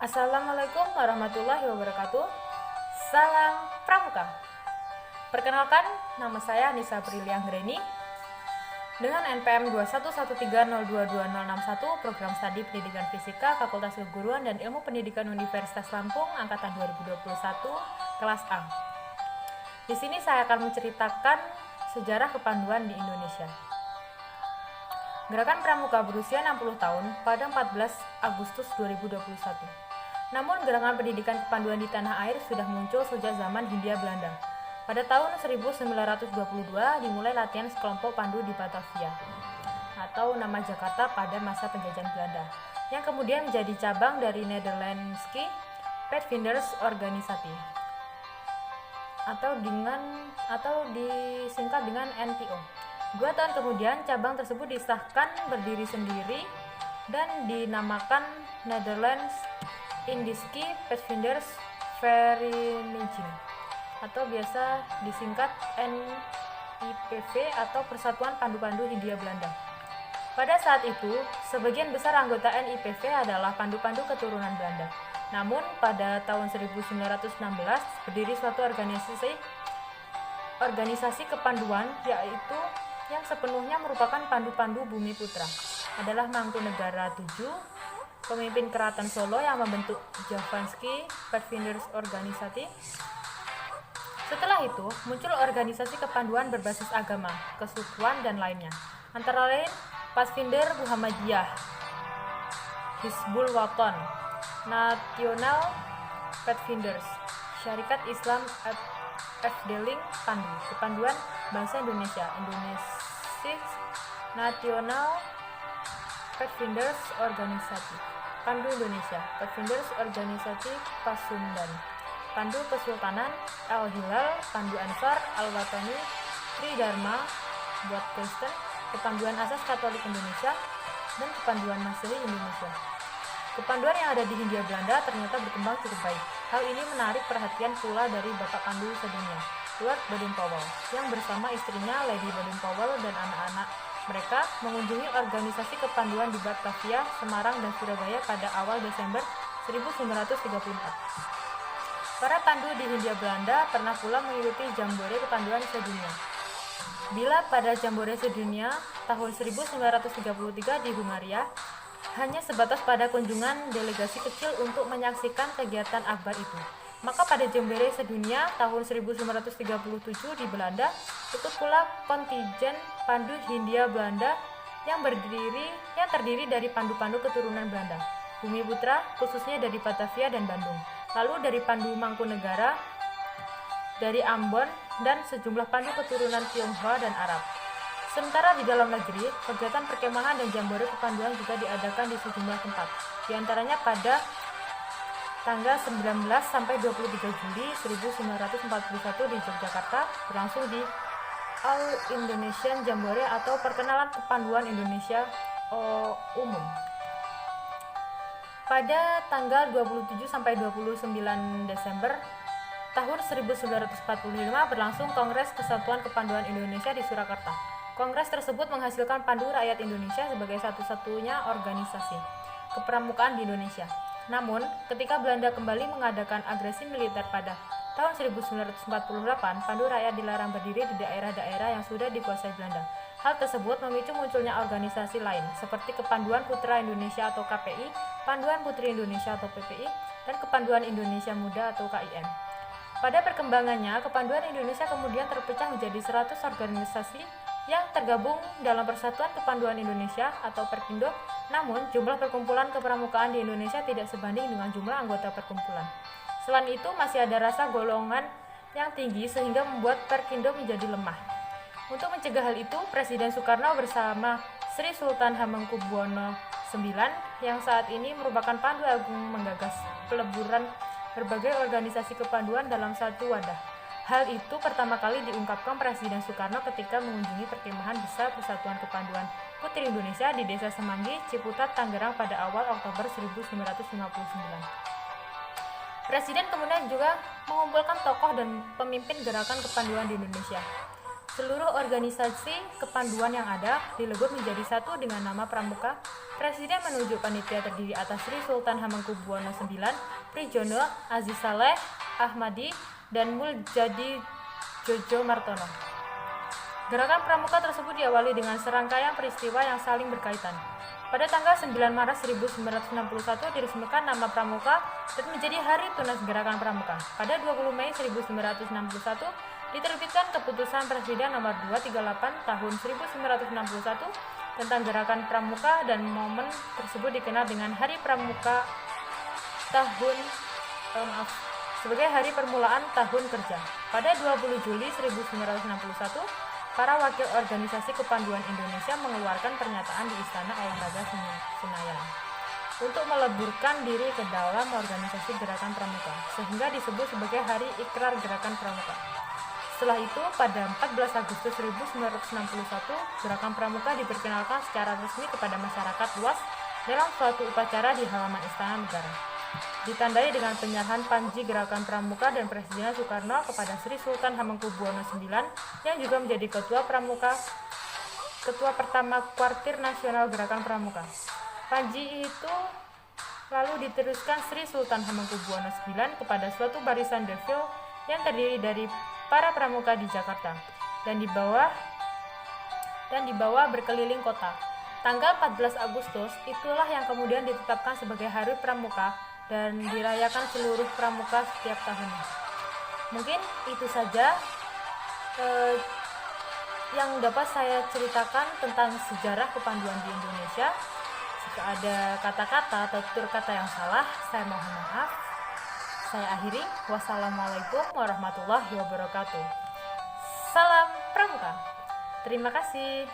Assalamualaikum warahmatullahi wabarakatuh. Salam Pramuka. Perkenalkan, nama saya Nisa Prilianggreni dengan NPM 2113022061 Program Studi Pendidikan Fisika Fakultas Keguruan dan Ilmu Pendidikan Universitas Lampung Angkatan 2021 kelas A. Di sini saya akan menceritakan sejarah kepanduan di Indonesia. Gerakan Pramuka berusia 60 tahun pada 14 Agustus 2021. Namun gerakan pendidikan kepanduan di tanah air sudah muncul sejak zaman Hindia Belanda. Pada tahun 1922 dimulai latihan sekelompok pandu di Batavia atau nama Jakarta pada masa penjajahan Belanda, yang kemudian menjadi cabang dari Nederlandse Pathfinders Organisatie atau disingkat dengan NPO. 2 tahun kemudian cabang tersebut disahkan berdiri sendiri dan dinamakan Netherlands Indische Pathfinders Vereniging atau biasa disingkat NIPV atau Persatuan Pandu-Pandu Hindia Belanda. Pada saat itu, sebagian besar anggota NIPV adalah pandu-pandu keturunan Belanda. Namun, pada tahun 1916 berdiri suatu organisasi kepanduan, yaitu yang sepenuhnya merupakan pandu-pandu Bumi Putra. Adalah Mangkunegara 7, pemimpin Keraton Solo yang membentuk Javanski Pathfinders Organisatie. Setelah itu, muncul organisasi kepanduan berbasis agama, kesukuan, dan lainnya. Antara lain, Pathfinder Muhammadiyah, Hizbul Wathan, National Pathfinders, Syarikat Islam Afdeling Pandu, Kepanduan Bangsa Indonesia, Indonesia National Pathfinders Organisatie, Pandu Indonesia, Pathfinders Organisatie Pasundan, Pandu Kesultanan, Al-Hilal, Pandu Ansar, Al-Watani, Tridharma buat Kristen, Kepanduan Asas Katolik Indonesia, dan Kepanduan Masehi Indonesia. Kepanduan yang ada di Hindia Belanda ternyata berkembang cukup baik. Hal ini menarik perhatian pula dari Bapak Pandu sedunia, Lord Baden-Powell, yang bersama istrinya Lady Baden-Powell dan anak-anak mereka mengunjungi organisasi kepanduan di Batavia, Semarang, dan Surabaya pada awal Desember 1934. Para pandu di Hindia Belanda pernah pula mengikuti Jambore Kepanduan Sedunia. Bila pada Jambore Sedunia tahun 1933 di Hungaria, hanya sebatas pada kunjungan delegasi kecil untuk menyaksikan kegiatan akbar itu, maka pada Jambore Sedunia tahun 1937 di Belanda, ikut pula kontingen pandu Hindia Belanda yang terdiri dari pandu-pandu keturunan Belanda, Bumi Putra, khususnya dari Batavia dan Bandung, lalu dari pandu Mangkunegara, dari Ambon, dan sejumlah pandu keturunan Tionghoa dan Arab. Sementara di dalam negeri, kegiatan perkemahan dan jambore kepanduan juga diadakan di sejumlah tempat, diantaranya pada tanggal 19 sampai 23 Juli 1941 di Yogyakarta, berlangsung di All Indonesian Jambore atau Perkenalan Kepanduan Indonesia Umum. Pada tanggal 27 sampai 29 Desember tahun 1945 berlangsung Kongres Kesatuan Kepanduan Indonesia di Surakarta. Kongres tersebut menghasilkan Pandu Rakyat Indonesia sebagai satu-satunya organisasi kepramukaan di Indonesia. Namun, ketika Belanda kembali mengadakan agresi militer pada tahun 1948, Pandu Rakyat dilarang berdiri di daerah-daerah yang sudah dikuasai Belanda. Hal tersebut memicu munculnya organisasi lain, seperti Kepanduan Putra Indonesia atau KPI, Panduan Putri Indonesia atau PPI, dan Kepanduan Indonesia Muda atau KIM. Pada perkembangannya, Kepanduan Indonesia kemudian terpecah menjadi 100 organisasi yang tergabung dalam Persatuan Kepanduan Indonesia atau Perkindo. Namun, jumlah perkumpulan kepramukaan di Indonesia tidak sebanding dengan jumlah anggota perkumpulan. Selain itu, masih ada rasa golongan yang tinggi sehingga membuat Perkindo menjadi lemah. Untuk mencegah hal itu, Presiden Soekarno bersama Sri Sultan Hamengkubuwono IX yang saat ini merupakan Pandu Agung menggagas peleburan berbagai organisasi kepanduan dalam satu wadah. Hal itu pertama kali diungkapkan Presiden Soekarno ketika mengunjungi perkemahan besar Persatuan Kepanduan Putri Indonesia di Desa Semanggi, Ciputat, Tangerang pada awal Oktober 1959. Presiden kemudian juga mengumpulkan tokoh dan pemimpin gerakan kepanduan di Indonesia. Seluruh organisasi kepanduan yang ada dilegur menjadi satu dengan nama Pramuka. Presiden menunjuk panitia terdiri atas Sri Sultan Hamengkubuwono IX, Prijono Aziz Saleh Ahmadi, dan Muljadi Jojo Martono. Gerakan Pramuka tersebut diawali dengan serangkaian peristiwa yang saling berkaitan. Pada tanggal 9 Maret 1961 diresmikan nama Pramuka dan menjadi Hari Tunas Gerakan Pramuka. Pada 20 Mei 1961 diterbitkan Keputusan Presiden Nomor 238 Tahun 1961 tentang Gerakan Pramuka, dan momen tersebut dikenal dengan Hari Pramuka sebagai hari permulaan tahun kerja. Pada 20 Juli 1961, para wakil organisasi Kepanduan Indonesia mengeluarkan pernyataan di Istana Olahraga Senayan untuk meleburkan diri ke dalam organisasi Gerakan Pramuka, sehingga disebut sebagai Hari Ikrar Gerakan Pramuka. Setelah itu, pada 14 Agustus 1961, Gerakan Pramuka diperkenalkan secara resmi kepada masyarakat luas dalam suatu upacara di halaman Istana Negara. Ditandai dengan penyerahan Panji Gerakan Pramuka dan Presiden Soekarno kepada Sri Sultan Hamengkubuwono IX yang juga menjadi Ketua pertama Kuartir Nasional Gerakan Pramuka. Panji itu lalu diteruskan Sri Sultan Hamengkubuwono IX kepada suatu barisan devil yang terdiri dari para pramuka di Jakarta dan dibawa berkeliling kota. Tanggal 14 Agustus itulah yang kemudian ditetapkan sebagai Hari Pramuka dan dirayakan seluruh pramuka setiap tahunnya. Mungkin itu saja yang dapat saya ceritakan tentang sejarah kepanduan di Indonesia. Jika ada kata-kata atau tutur kata yang salah, saya mohon maaf. Saya akhiri. Wassalamualaikum warahmatullahi wabarakatuh. Salam Pramuka. Terima kasih.